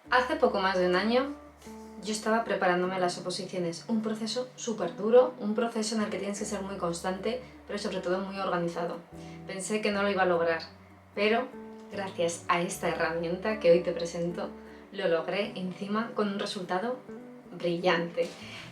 Hace poco más de un año yo estaba preparándome a las oposiciones, un proceso súper duro, un proceso en el que tienes que ser muy constante, pero sobre todo muy organizado. Pensé que no lo iba a lograr, pero gracias a esta herramienta que hoy te presento, lo logré encima con un resultado brillante.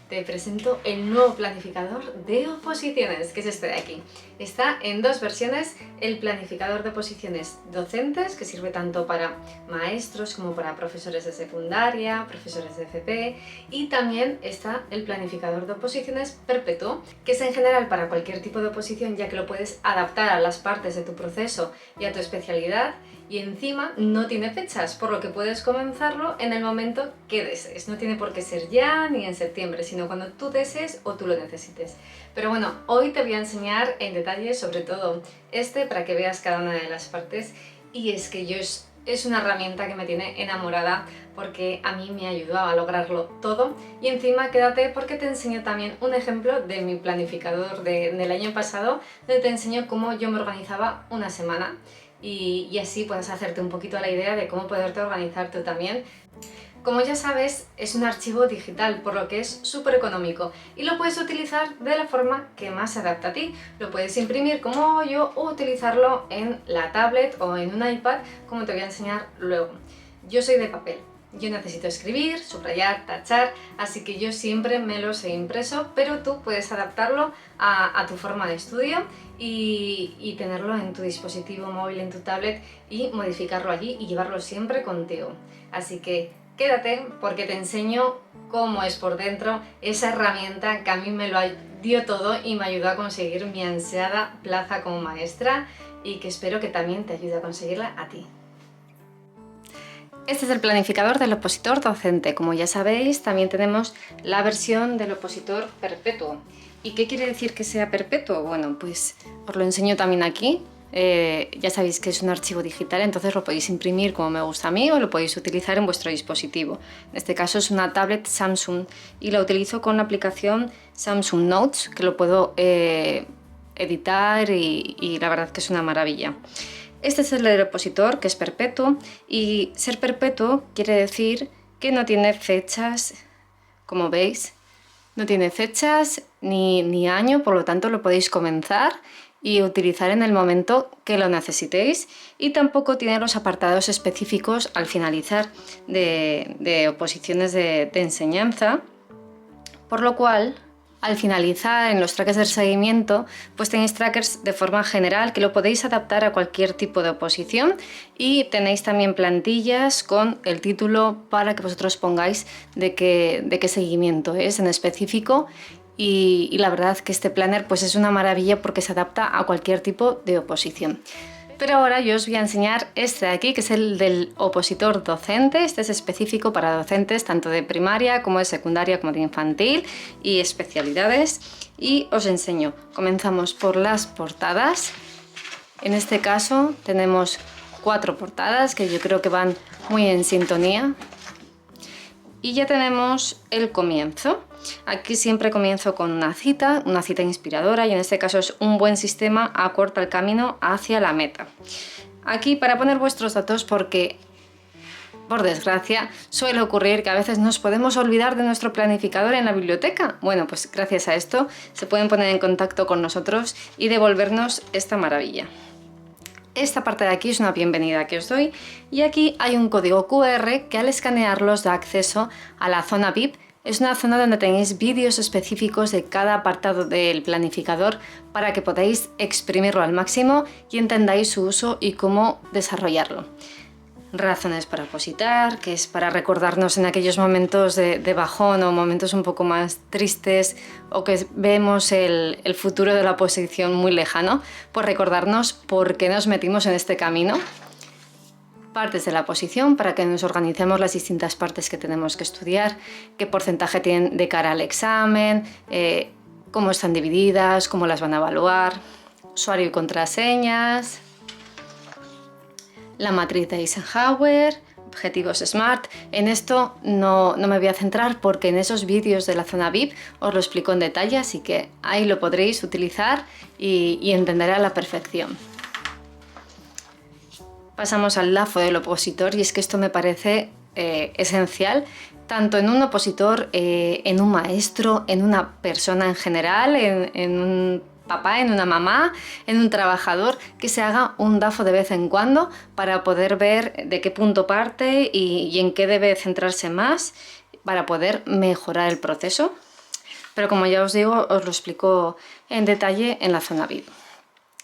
Te presento el nuevo planificador de oposiciones, que es este de aquí. Está en dos versiones: el planificador de oposiciones docentes, que sirve tanto para maestros como para profesores de secundaria, profesores de FP, y también está el planificador de oposiciones perpetuo, que es en general para cualquier tipo de oposición, ya que lo puedes adaptar a las partes de tu proceso y a tu especialidad, y encima no tiene fechas, por lo que puedes comenzarlo en el momento que desees. No tiene por qué ser ya ni en septiembre, sino cuando tú desees o tú lo necesites. Pero bueno, hoy te voy a enseñar en detalle sobre todo este para que veas cada una de las partes, y es que es una herramienta que me tiene enamorada porque a mí me ayudó a lograrlo todo. Y encima quédate porque te enseño también un ejemplo de mi planificador del año pasado, donde te enseño cómo yo me organizaba una semana. Y así puedes hacerte un poquito la idea de cómo poderte organizar tú también. Como ya sabes, es un archivo digital, por lo que es súper económico y lo puedes utilizar de la forma que más se adapta a ti. Lo puedes imprimir como yo o utilizarlo en la tablet o en un iPad, como te voy a enseñar luego. Yo soy de papel. Yo necesito escribir, subrayar, tachar, así que yo siempre me los he impreso, pero tú puedes adaptarlo a tu forma de estudio y tenerlo en tu dispositivo móvil, en tu tablet, y modificarlo allí y llevarlo siempre contigo. Así que quédate porque te enseño cómo es por dentro esa herramienta que a mí me lo dio todo y me ayudó a conseguir mi ansiada plaza como maestra, y que espero que también te ayude a conseguirla a ti. Este es el planificador del opositor docente. Como ya sabéis, también tenemos la versión del opositor perpetuo. ¿Y qué quiere decir que sea perpetuo? Bueno, pues os lo enseño también aquí. Ya sabéis que es un archivo digital, entonces lo podéis imprimir como me gusta a mí o lo podéis utilizar en vuestro dispositivo. En este caso es una tablet Samsung y la utilizo con la aplicación Samsung Notes, que lo puedo editar y la verdad que es una maravilla. Este es el del opositor, que es perpetuo, y ser perpetuo quiere decir que no tiene fechas, como veis, no tiene fechas ni año, por lo tanto lo podéis comenzar y utilizar en el momento que lo necesitéis, y tampoco tiene los apartados específicos al finalizar de oposiciones de enseñanza, por lo cual al finalizar en los trackers del seguimiento pues tenéis trackers de forma general que lo podéis adaptar a cualquier tipo de oposición, y tenéis también plantillas con el título para que vosotros pongáis de qué seguimiento es en específico. Y la verdad que este planner pues es una maravilla porque se adapta a cualquier tipo de oposición. Pero ahora yo os voy a enseñar este de aquí, que es el del opositor docente. Este es específico para docentes tanto de primaria como de secundaria como de infantil y especialidades. Y os enseño. Comenzamos por las portadas. En este caso tenemos 4 portadas que yo creo que van muy en sintonía. Y ya tenemos el comienzo. Aquí siempre comienzo con una cita inspiradora, y en este caso es: un buen sistema acorta el camino hacia la meta. Aquí para poner vuestros datos, porque por desgracia suele ocurrir que a veces nos podemos olvidar de nuestro planificador en la biblioteca. Bueno, pues gracias a esto se pueden poner en contacto con nosotros y devolvernos esta maravilla. Esta parte de aquí es una bienvenida que os doy, y aquí hay un código QR que al escanearlos da acceso a la zona VIP. Es una zona donde tenéis vídeos específicos de cada apartado del planificador para que podáis exprimirlo al máximo y entendáis su uso y cómo desarrollarlo. Razones para opositar, que es para recordarnos en aquellos momentos de bajón o momentos un poco más tristes, o que vemos el futuro de la oposición muy lejano, pues recordarnos por qué nos metimos en este camino. Partes de la oposición para que nos organicemos las distintas partes que tenemos que estudiar, qué porcentaje tienen de cara al examen, cómo están divididas, cómo las van a evaluar, usuario y contraseñas, la matriz de Eisenhower, objetivos SMART. En esto no me voy a centrar porque en esos vídeos de la zona VIP os lo explico en detalle, así que ahí lo podréis utilizar y entenderé a la perfección. Pasamos al LAFO del opositor, y es que esto me parece esencial tanto en un opositor, en un maestro, en una persona en general, en un papá, en una mamá, en un trabajador, que se haga un DAFO de vez en cuando para poder ver de qué punto parte y en qué debe centrarse más para poder mejorar el proceso. Pero como ya os digo, os lo explico en detalle en la zona VIP.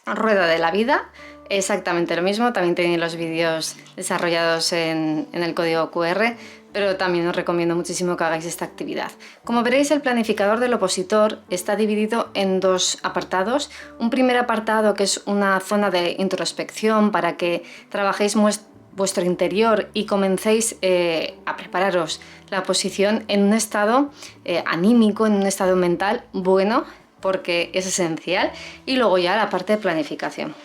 Rueda de la vida, exactamente lo mismo, también tenéis los vídeos desarrollados en el código QR, pero también os recomiendo muchísimo que hagáis esta actividad. Como veréis, el planificador del opositor está dividido en dos apartados. Un primer apartado que es una zona de introspección para que trabajéis vuestro interior y comencéis a prepararos la oposición en un estado anímico, en un estado mental bueno, porque es esencial, y luego ya la parte de planificación.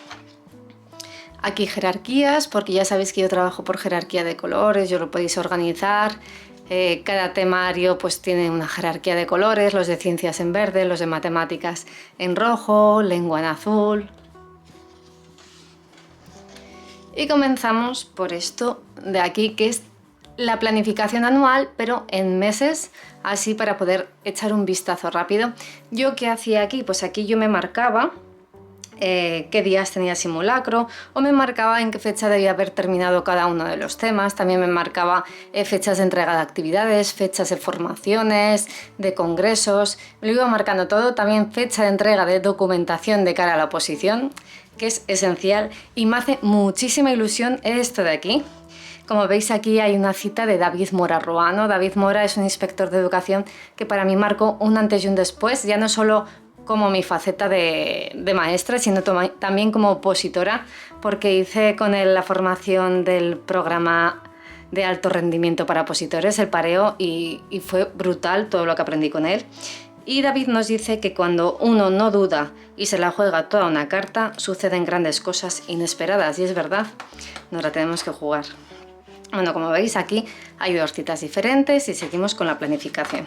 Aquí jerarquías, porque ya sabéis que yo trabajo por jerarquía de colores, yo lo podéis organizar. Cada temario pues tiene una jerarquía de colores, los de ciencias en verde, los de matemáticas en rojo, lengua en azul. Y comenzamos por esto de aquí, que es la planificación anual, pero en meses, así para poder echar un vistazo rápido. ¿Yo qué hacía aquí? Pues aquí yo me marcaba qué días tenía simulacro, o me marcaba en qué fecha debía haber terminado cada uno de los temas. También me marcaba fechas de entrega de actividades, fechas de formaciones, de congresos, me lo iba marcando todo. También fecha de entrega de documentación de cara a la oposición, que es esencial, y me hace muchísima ilusión esto de aquí. Como veis, aquí hay una cita de David Mora Ruano. David Mora es un inspector de educación que para mí marcó un antes y un después, ya no solo como mi faceta de maestra, sino también como opositora, porque hice con él la formación del programa de alto rendimiento para opositores, el PAREO, y fue brutal todo lo que aprendí con él. Y David nos dice que cuando uno no duda y se la juega toda una carta, suceden grandes cosas inesperadas, y es verdad, nos la tenemos que jugar. Bueno, como veis, aquí hay dos citas diferentes y seguimos con la planificación.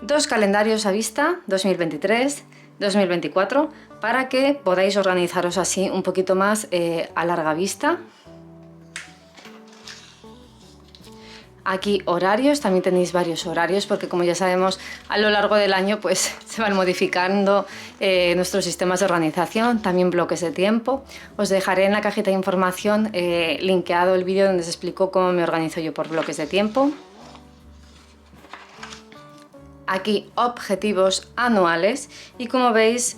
Dos calendarios a vista, 2023, 2024, para que podáis organizaros así un poquito más a larga vista. Aquí horarios, también tenéis varios horarios, porque como ya sabemos, a lo largo del año pues se van modificando nuestros sistemas de organización, también bloques de tiempo. Os dejaré en la cajita de información linkeado el vídeo donde os explico cómo me organizo yo por bloques de tiempo. Aquí objetivos anuales, y como veis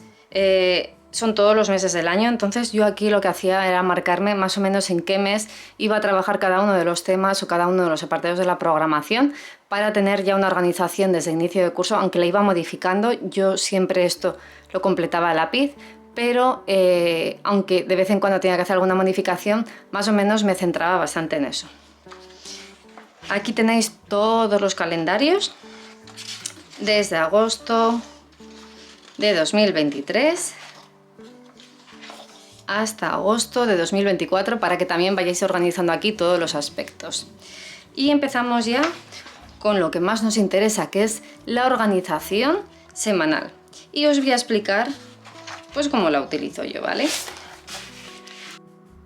son todos los meses del año. Entonces yo aquí lo que hacía era marcarme más o menos en qué mes iba a trabajar cada uno de los temas o cada uno de los apartados de la programación, para tener ya una organización desde el inicio de curso. Aunque la iba modificando, yo siempre esto lo completaba a lápiz, pero aunque de vez en cuando tenía que hacer alguna modificación, más o menos me centraba bastante en eso. Aquí tenéis todos los calendarios desde agosto de 2023 hasta agosto de 2024, para que también vayáis organizando aquí todos los aspectos. Y empezamos ya con lo que más nos interesa, que es la organización semanal. Y os voy a explicar pues cómo la utilizo yo, ¿vale?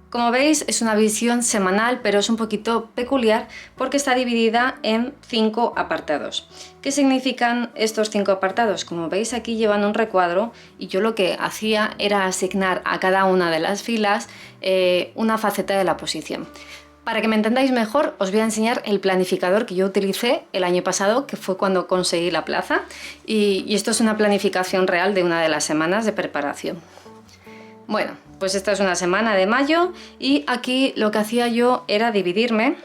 Como veis, es una visión semanal, pero es un poquito peculiar porque está dividida en 5 apartados. ¿Qué significan estos 5 apartados? Como veis, aquí llevan un recuadro, y yo lo que hacía era asignar a cada una de las filas una faceta de la oposición. Para que me entendáis mejor, os voy a enseñar el planificador que yo utilicé el año pasado, que fue cuando conseguí la plaza, y esto es una planificación real de una de las semanas de preparación. Bueno, pues esta es una semana de mayo, y aquí lo que hacía yo era dividirme.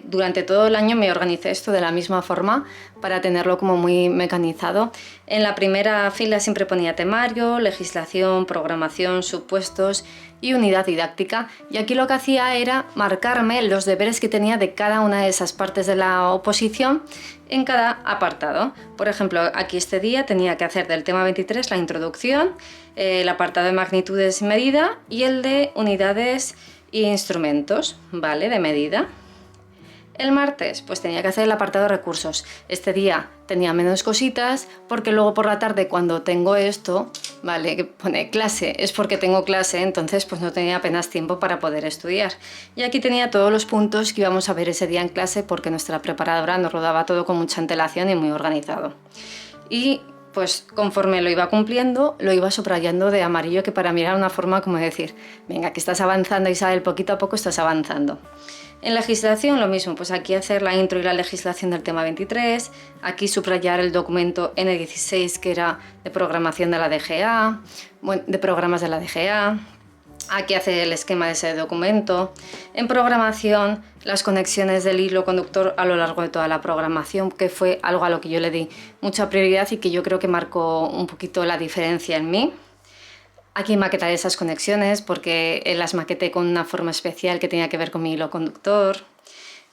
Durante todo el año me organicé esto de la misma forma para tenerlo como muy mecanizado. En la primera fila siempre ponía temario, legislación, programación, supuestos y unidad didáctica. Y aquí lo que hacía era marcarme los deberes que tenía de cada una de esas partes de la oposición en cada apartado. Por ejemplo, aquí este día tenía que hacer del tema 23 la introducción, el apartado de magnitudes y medida, y el de unidades e instrumentos, ¿vale? De medida. El martes pues tenía que hacer el apartado de recursos. Este día tenía menos cositas porque luego por la tarde, cuando tengo esto, Vale, que pone clase, es porque tengo clase, entonces pues no tenía apenas tiempo para poder estudiar. Y aquí tenía todos los puntos que íbamos a ver ese día en clase porque nuestra preparadora nos lo daba todo con mucha antelación y muy organizado. Y pues conforme lo iba cumpliendo, lo iba subrayando de amarillo, que para mí era una forma como de decir, venga, que estás avanzando, Isabel, poquito a poco estás avanzando. En legislación lo mismo, pues aquí hacer la intro y la legislación del tema 23, aquí subrayar el documento N16 que era de programación de la DGA, de programas de la DGA, aquí hacer el esquema de ese documento. En programación, las conexiones del hilo conductor a lo largo de toda la programación, que fue algo a lo que yo le di mucha prioridad y que yo creo que marcó un poquito la diferencia en mí. Aquí maquetaré esas conexiones porque las maqueté con una forma especial que tenía que ver con mi hilo conductor.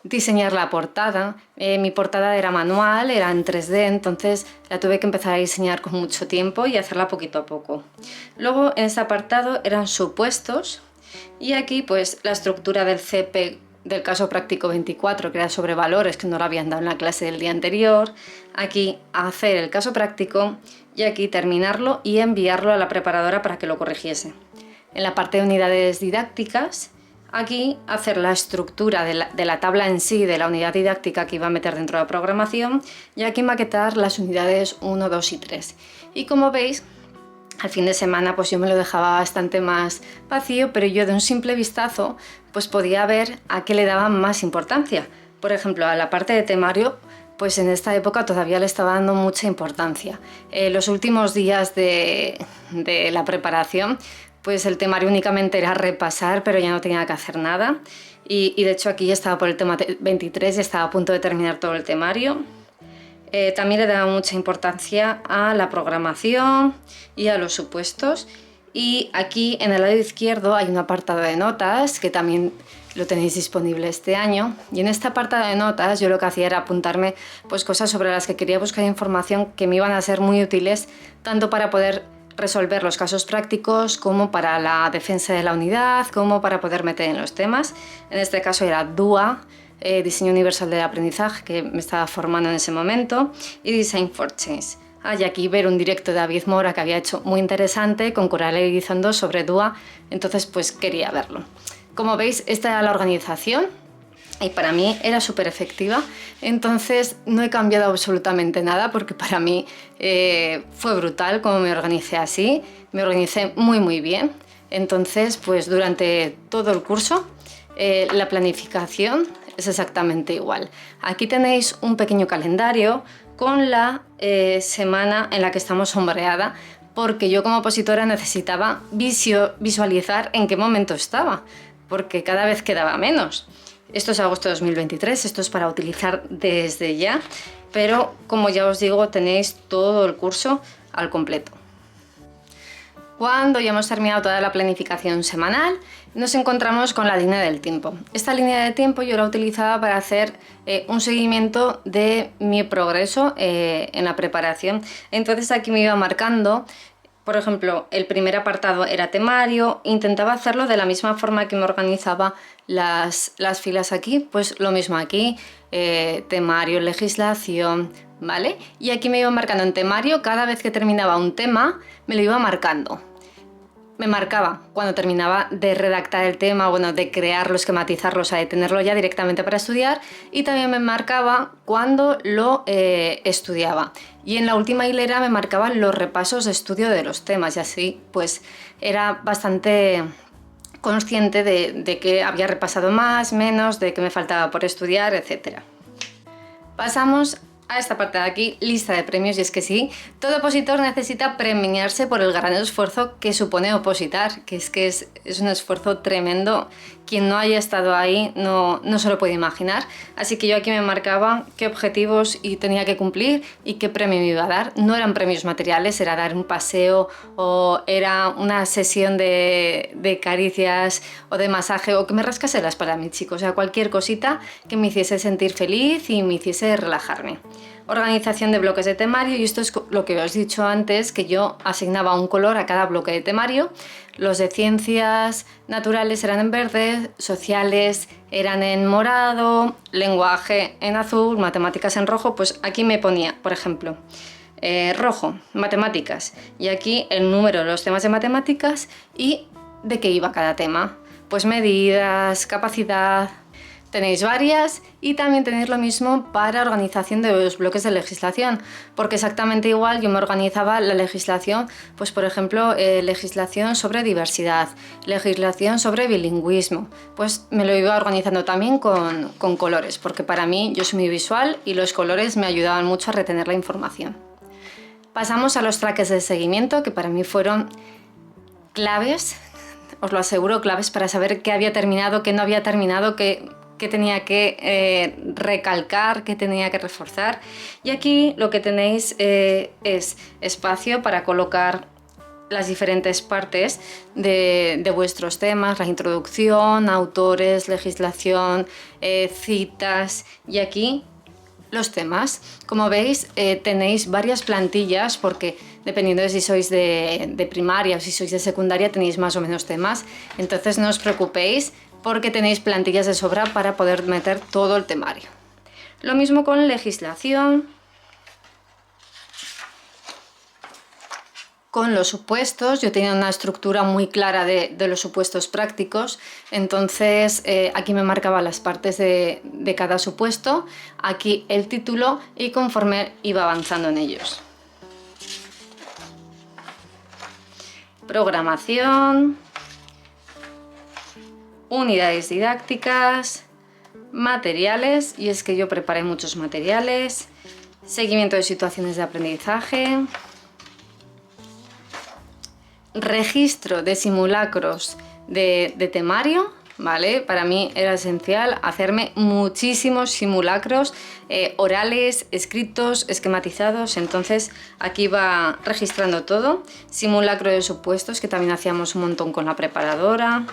Diseñar la portada. Mi portada era manual, era en 3D, entonces la tuve que empezar a diseñar con mucho tiempo y hacerla poquito a poco. Luego en este apartado eran supuestos y aquí pues la estructura del CP del caso práctico 24, que era sobre valores que no lo habían dado en la clase del día anterior. Aquí hacer el caso práctico y aquí terminarlo y enviarlo a la preparadora para que lo corrigiese. En la parte de unidades didácticas, aquí hacer la estructura de la tabla en sí, de la unidad didáctica que iba a meter dentro de la programación, y aquí maquetar las unidades 1, 2 y 3. Y como veis, al fin de semana pues yo me lo dejaba bastante más vacío, pero yo de un simple vistazo pues podía ver a qué le daba más importancia. Por ejemplo, a la parte de temario, pues en esta época todavía le estaba dando mucha importancia. Los últimos días de la preparación, pues el temario únicamente era repasar, pero ya no tenía que hacer nada. Y de hecho aquí ya estaba por el tema 23 y estaba a punto de terminar todo el temario. También le daba mucha importancia a la programación y a los supuestos. Y aquí en el lado izquierdo hay un apartado de notas que también lo tenéis disponible este año, y en este apartado de notas yo lo que hacía era apuntarme pues cosas sobre las que quería buscar información que me iban a ser muy útiles tanto para poder resolver los casos prácticos como para la defensa de la unidad, como para poder meter en los temas. En este caso era DUA, Diseño Universal del Aprendizaje, que me estaba formando en ese momento, y Design for Change. Y aquí ver un directo de David Mora que había hecho muy interesante con Coralie Elizondo sobre DUA, entonces pues quería verlo. Como veis, esta era la organización y para mí era súper efectiva, entonces no he cambiado absolutamente nada porque para mí fue brutal como me organicé así, me organicé muy bien. Entonces pues durante todo el curso la planificación es exactamente igual. Aquí tenéis un pequeño calendario con la semana en la que estamos sombreada, porque yo como opositora necesitaba visualizar en qué momento estaba, porque cada vez quedaba menos. Esto es agosto de 2023, esto es para utilizar desde ya, pero como ya os digo, tenéis todo el curso al completo. Cuando ya hemos terminado toda la planificación semanal, nos encontramos con la línea del tiempo. Esta línea de tiempo yo la utilizaba para hacer un seguimiento de mi progreso en la preparación. Entonces aquí me iba marcando, por ejemplo, el primer apartado era temario, intentaba hacerlo de la misma forma que me organizaba las filas aquí, pues lo mismo aquí, temario, legislación, ¿vale? Y aquí me iba marcando en temario, cada vez que terminaba un tema, me lo iba marcando. Me marcaba cuando terminaba de redactar el tema, bueno, de crearlo, esquematizarlo, o sea, de tenerlo ya directamente para estudiar, y también me marcaba cuando lo estudiaba. Y en la última hilera me marcaban los repasos de estudio de los temas, y así pues era bastante consciente de que había repasado más, menos, de que me faltaba por estudiar, etc. Pasamos a esta parte de aquí, lista de premios, y es que sí, todo opositor necesita premiarse por el gran esfuerzo que supone opositar, que es un esfuerzo tremendo. Quien no haya estado ahí no se lo puede imaginar, así que yo aquí me marcaba qué objetivos tenía que cumplir y qué premio me iba a dar. No eran premios materiales, era dar un paseo o era una sesión de caricias o de masaje o que me rascase la espalda a mi chico, o sea, cualquier cosita que me hiciese sentir feliz y me hiciese relajarme. Organización de bloques de temario, y esto es lo que os he dicho antes, que yo asignaba un color a cada bloque de temario. Los de ciencias naturales eran en verde, sociales eran en morado, lenguaje en azul, matemáticas en rojo. Pues aquí me ponía, por ejemplo, rojo, matemáticas, y aquí el número de los temas de matemáticas y de qué iba cada tema. Pues medidas, capacidad, tenéis varias, y también tenéis lo mismo para organización de los bloques de legislación, porque exactamente igual yo me organizaba la legislación, pues por ejemplo, legislación sobre diversidad, legislación sobre bilingüismo, pues me lo iba organizando también con colores, porque para mí yo soy muy visual y los colores me ayudaban mucho a retener la información. Pasamos a los trackers de seguimiento, que para mí fueron claves, os lo aseguro, claves para saber qué había terminado, qué no había terminado, qué tenía que recalcar, qué tenía que reforzar. Y aquí lo que tenéis es espacio para colocar las diferentes partes de vuestros temas, la introducción, autores, legislación, citas, y aquí los temas. Como veis, tenéis varias plantillas, porque dependiendo de si sois de primaria o si sois de secundaria tenéis más o menos temas, entonces no os preocupéis porque tenéis plantillas de sobra para poder meter todo el temario. Lo mismo con legislación, con los supuestos. Yo tenía una estructura muy clara de los supuestos prácticos, entonces aquí me marcaba las partes de cada supuesto, aquí el título, y conforme iba avanzando en ellos. Programación, unidades didácticas, materiales, y es que yo preparé muchos materiales, seguimiento de situaciones de aprendizaje, registro de simulacros de temario, ¿vale? Para mí era esencial hacerme muchísimos simulacros orales, escritos, esquematizados, entonces aquí va registrando todo. Simulacro de supuestos, que también hacíamos un montón con la preparadora.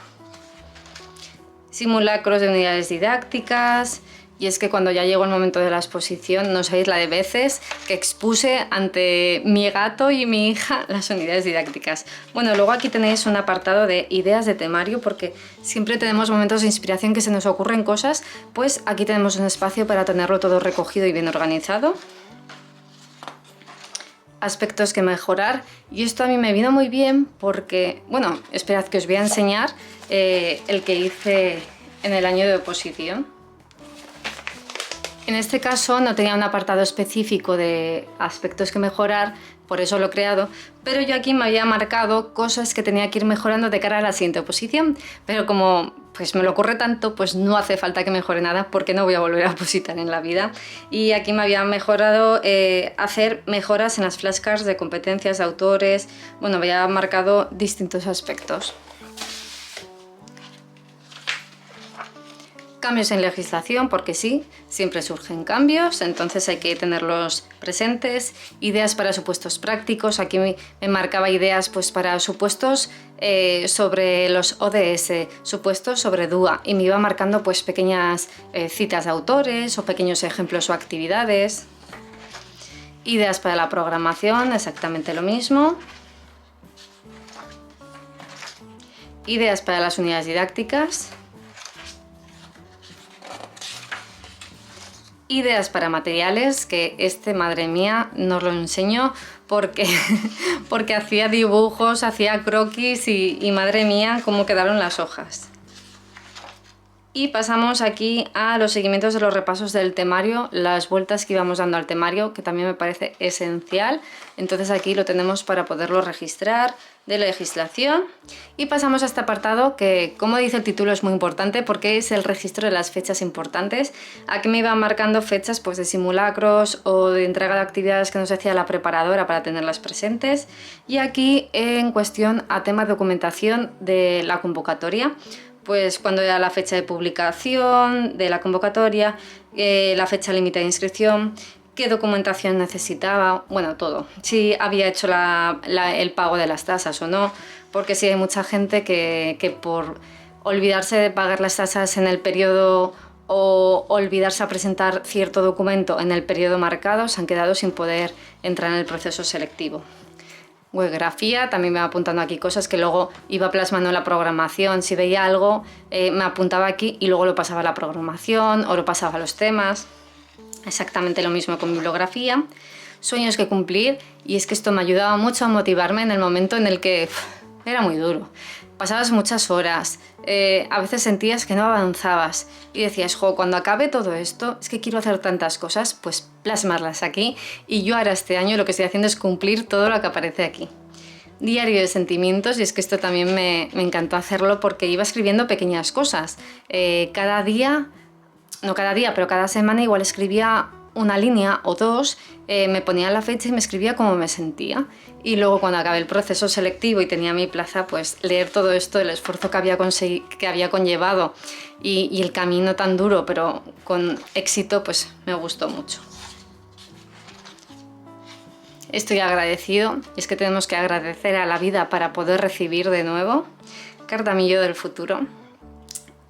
Simulacros de unidades didácticas, y es que cuando ya llegó el momento de la exposición no sabéis la de veces que expuse ante mi gato y mi hija las unidades didácticas. Bueno, luego aquí tenéis un apartado de ideas de temario, porque siempre tenemos momentos de inspiración que se nos ocurren cosas, pues aquí tenemos un espacio para tenerlo todo recogido y bien organizado. Aspectos que mejorar, y esto a mí me vino muy bien porque, bueno, esperad que os voy a enseñar el que hice en el año de oposición. En este caso no tenía un apartado específico de aspectos que mejorar, por eso lo he creado, pero yo aquí me había marcado cosas que tenía que ir mejorando de cara a la siguiente oposición, pero como pues me lo ocurre tanto, pues no hace falta que mejore nada, porque no voy a volver a opositar en la vida. Y aquí me había mejorado hacer mejoras en las flashcards de competencias de autores. Bueno, me había marcado distintos aspectos. Cambios en legislación, porque sí, siempre surgen cambios, entonces hay que tenerlos presentes. Ideas para supuestos prácticos, aquí me marcaba ideas pues para supuestos sobre los ODS, supuestos sobre DUA, y me iba marcando pues pequeñas citas de autores o pequeños ejemplos o actividades. Ideas para la programación, exactamente lo mismo. Ideas para las unidades didácticas. Ideas para materiales, que madre mía, no os lo enseño porque hacía dibujos, hacía croquis y madre mía cómo quedaron las hojas. Y pasamos aquí a los seguimientos de los repasos del temario, las vueltas que íbamos dando al temario, que también me parece esencial. Entonces aquí lo tenemos para poderlo registrar, de legislación. Y pasamos a este apartado que, como dice el título, es muy importante porque es el registro de las fechas importantes. Aquí me iban marcando fechas pues, de simulacros o de entrega de actividades que nos hacía la preparadora para tenerlas presentes. Y aquí en cuestión a tema de documentación de la convocatoria, pues cuando era la fecha de publicación de la convocatoria, la fecha límite de inscripción, qué documentación necesitaba, bueno, todo. Si había hecho el pago de las tasas o no, porque sí hay mucha gente que por olvidarse de pagar las tasas en el periodo o olvidarse a presentar cierto documento en el periodo marcado, se han quedado sin poder entrar en el proceso selectivo. Webgrafía, también me va apuntando aquí cosas que luego iba plasmando en la programación. Si veía algo, me apuntaba aquí y luego lo pasaba a la programación o lo pasaba a los temas. Exactamente lo mismo con bibliografía. sueños que cumplir, y es que esto me ayudaba mucho a motivarme en el momento en el que era muy duro. Pasabas muchas horas, a veces sentías que no avanzabas y decías, jo, cuando acabe todo esto, es que quiero hacer tantas cosas, pues plasmarlas aquí, y yo ahora este año lo que estoy haciendo es cumplir todo lo que aparece aquí. Diario de sentimientos, y es que esto también me encantó hacerlo porque iba escribiendo pequeñas cosas. Cada día, no cada día, pero cada semana igual escribía una línea o dos, me ponía la fecha y me escribía cómo me sentía. Y luego cuando acabé el proceso selectivo y tenía mi plaza, pues leer todo esto, el esfuerzo que había conllevado y el camino tan duro, pero con éxito, pues me gustó mucho. Estoy agradecido, y es que tenemos que agradecer a la vida para poder recibir de nuevo. Carta a mi yo del futuro.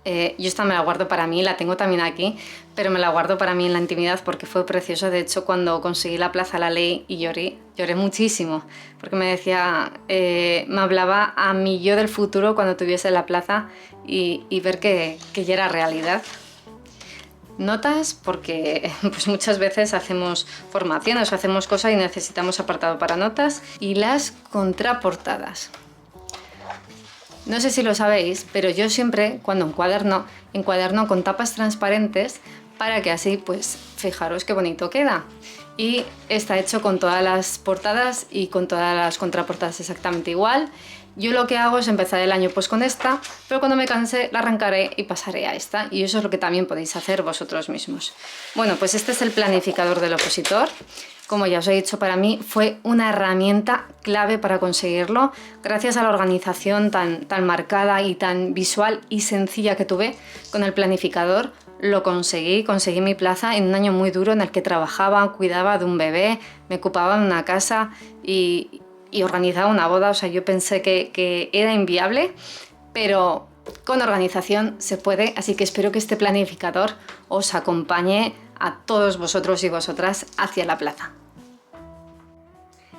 Yo esta me la guardo para mí, la tengo también aquí, pero me la guardo para mí en la intimidad porque fue precioso. De hecho, cuando conseguí la plaza la ley y lloré muchísimo, porque me decía, me hablaba a mi yo del futuro cuando tuviese la plaza, y ver que ya era realidad. Notas, porque pues muchas veces hacemos formaciones o hacemos cosas y necesitamos apartado para notas. Y las contraportadas. No sé si lo sabéis, pero yo siempre, cuando encuaderno con tapas transparentes para que así, pues, fijaros qué bonito queda. Y está hecho con todas las portadas y con todas las contraportadas exactamente igual. Yo lo que hago es empezar el año pues con esta, pero cuando me canse la arrancaré y pasaré a esta, y eso es lo que también podéis hacer vosotros mismos. Bueno, pues este es el planificador del opositor. Como ya os he dicho, para mí fue una herramienta clave para conseguirlo. Gracias a la organización tan marcada y tan visual y sencilla que tuve con el planificador, lo conseguí mi plaza en un año muy duro en el que trabajaba, cuidaba de un bebé, me ocupaba de una casa y organizaba una boda. O sea, yo pensé que era inviable, pero con organización se puede, así que espero que este planificador os acompañe a todos vosotros y vosotras hacia la plaza.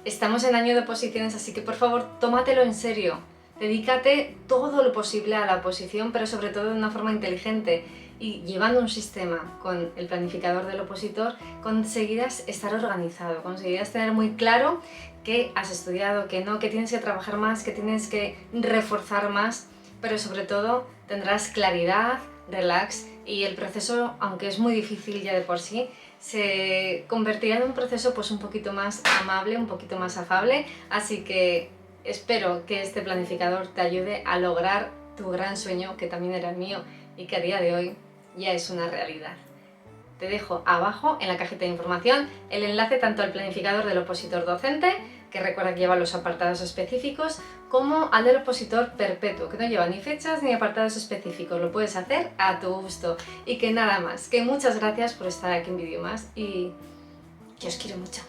Estamos en año de oposiciones, así que por favor tómatelo en serio. Dedícate todo lo posible a la oposición, pero sobre todo de una forma inteligente, y llevando un sistema con el planificador del opositor conseguirás estar organizado, conseguirás tener muy claro qué has estudiado, qué no, que tienes que trabajar más, que tienes que reforzar más, pero sobre todo tendrás claridad, relax, y el proceso, aunque es muy difícil ya de por sí, se convertirá en un proceso pues un poquito más amable, un poquito más afable. Así que espero que este planificador te ayude a lograr tu gran sueño, que también era el mío y que a día de hoy ya es una realidad. Te dejo abajo en la cajita de información el enlace tanto al planificador del opositor docente, que recuerda que lleva los apartados específicos, como al del opositor perpetuo, que no lleva ni fechas ni apartados específicos. Lo puedes hacer a tu gusto. Y que nada más, que muchas gracias por estar aquí un vídeo más, y que os quiero mucho.